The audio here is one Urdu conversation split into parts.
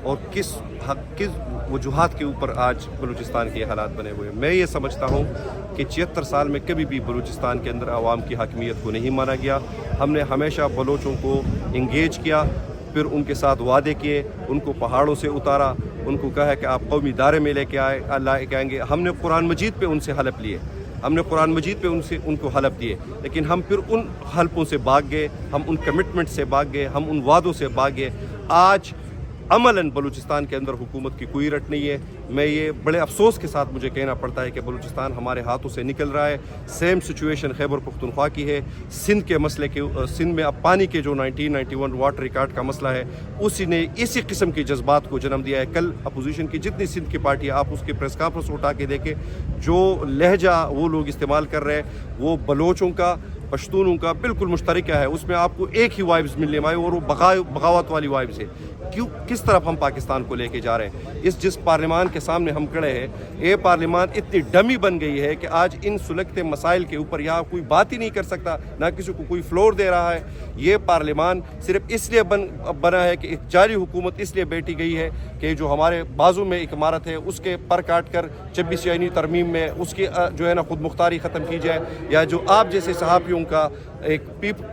اور کس وجوہات کے اوپر آج بلوچستان کے یہ حالات بنے ہوئے ہیں۔ میں یہ سمجھتا ہوں کہ 76 سال میں کبھی بھی بلوچستان کے اندر عوام کی حاکمیت کو نہیں مانا گیا۔ ہم نے ہمیشہ بلوچوں کو انگیج کیا، پھر ان کے ساتھ وعدے کیے، ان کو پہاڑوں سے اتارا، ان کو کہا کہ آپ قومی دائرے میں لے کے آئیں گے۔ ہم نے قرآن مجید پہ ان سے حلف لیے، ہم نے قرآن مجید پہ ان کو حلف دیے، لیکن ہم پھر ان حلفوں سے بھاگ گئے، ہم ان کمٹمنٹ سے بھاگ گئے، ہم ان وعدوں سے بھاگ گئے۔ آج عملاً بلوچستان کے اندر حکومت کی کوئی رٹ نہیں ہے۔ میں یہ بڑے افسوس کے ساتھ مجھے کہنا پڑتا ہے کہ بلوچستان ہمارے ہاتھوں سے نکل رہا ہے۔ سیم سچویشن خیبر پختونخوا کی ہے۔ سندھ کے مسئلے کے سندھ میں اب پانی کے جو 1991 واٹر ریکارڈ کا مسئلہ ہے، اسی نے اسی قسم کے جذبات کو جنم دیا ہے۔ کل اپوزیشن کی جتنی سندھ کی پارٹی ہے، آپ اس کی پریس کانفرنس اٹھا کے دیکھیں، جو لہجہ وہ لوگ استعمال کر رہے ہیں وہ بلوچوں کا، پشتونوں کا بالکل مشترکہ ہے۔ اس میں آپ کو ایک ہی وائبز ملنے والے اور وہ بغاوت والی وائبز ہے۔ کس طرف ہم پاکستان کو لے کے جا رہے ہیں؟ جس پارلیمان کے سامنے ہم کھڑے ہیں، یہ پارلیمان اتنی ڈمی بن گئی ہے کہ آج ان سلگتے مسائل کے اوپر یہاں کوئی بات ہی نہیں کر سکتا، نہ کسی کو کوئی فلور دے رہا ہے۔ یہ پارلیمان صرف اس لیے بنا ہے کہ ایک جاری حکومت اس لیے بیٹھی گئی ہے کہ جو ہمارے بازو میں ایک عمارت ہے اس کے پر کاٹ کر 26 آئینی ترمیم میں اس کی جو ہے نا خود مختاری ختم کی جائے، یا جو آپ جیسے صحافیوں کا ایک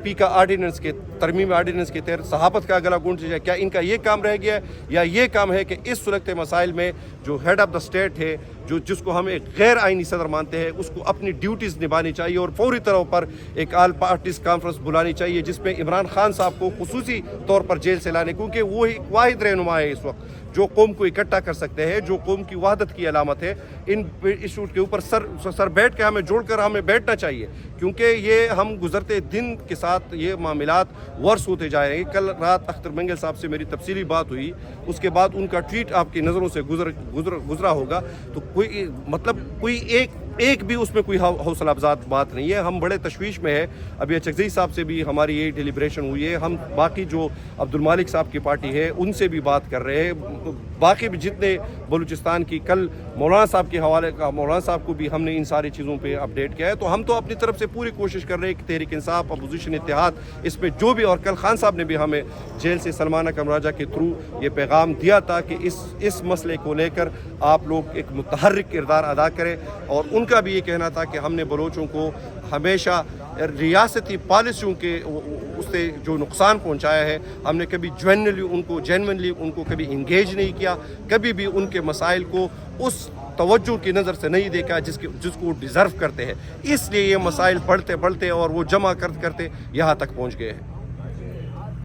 پی کا آرڈیننس کے ترمیم آرڈیننس کے تحت صحافت کا گلا گھونٹ جائے، کیا ان کا یہ کام رہ گیا ہے؟ یا یہ کام ہے کہ اس سلگتے مسائل میں جو ہیڈ آف دا اسٹیٹ ہے، جس کو ہم ایک غیر آئینی صدر مانتے ہیں، اس کو اپنی ڈیوٹیز نبھانی چاہیے اور فوری طور پر ایک آل پارٹیز کانفرنس بلانی چاہیے جس میں عمران خان صاحب کو خصوصی طور پر جیل سے لانے، کیونکہ وہ ایک واحد رہنما ہے اس وقت جو قوم کو اکٹھا کر سکتے ہیں، جو قوم کی وحدت کی علامت ہے۔ ان ایشوز کے اوپر سر بیٹھ کے ہمیں جوڑ کر ہمیں بیٹھنا چاہیے، کیونکہ یہ ہم گزرتے دن کے ساتھ یہ معاملات ورس ہوتے جا رہے ہیں۔ کل رات اختر منگل صاحب سے میری تفصیلی بات ہوئی، اس کے بعد ان کا ٹویٹ آپ کی نظروں سے گزرا ہوگا، تو کوئی ایک بھی اس میں کوئی حوصلہ افزا بات نہیں ہے۔ ہم بڑے تشویش میں ہے۔ ابھی چغزئی صاحب سے بھی ہماری یہی ڈیلیبریشن ہوئی ہے۔ ہم باقی جو عبدالمالک صاحب کی پارٹی ہے ان سے بھی بات کر رہے ہیں، باقی بھی جتنے بلوچستان کی، کل مولانا صاحب کے حوالے کا مولانا صاحب کو بھی ہم نے ان ساری چیزوں پہ اپڈیٹ کیا ہے۔ تو ہم تو اپنی طرف سے پوری کوشش کر رہے ہیں کہ تحریک انصاف، اپوزیشن، اتحاد، اس میں جو بھی، اور کل خان صاحب نے بھی ہمیں جیل سے سلمان اکرم راجہ کے تھرو یہ پیغام دیا تھا کہ اس مسئلے کو لے کر آپ لوگ ایک متحرک کردار ادا کریں، اور ان کا بھی یہ کہنا تھا کہ ہم نے بلوچوں کو ہمیشہ ریاستی پالیسیوں کے اس سے جو نقصان پہنچایا ہے، ہم نے کبھی جینونلی ان کو کبھی انگیج نہیں کیا، کبھی بھی ان کے مسائل کو اس توجہ کی نظر سے نہیں دیکھا جس کو وہ ڈیزرو کرتے ہیں۔ اس لیے یہ مسائل بڑھتے اور وہ جمع کرتے یہاں تک پہنچ گئے ہیں۔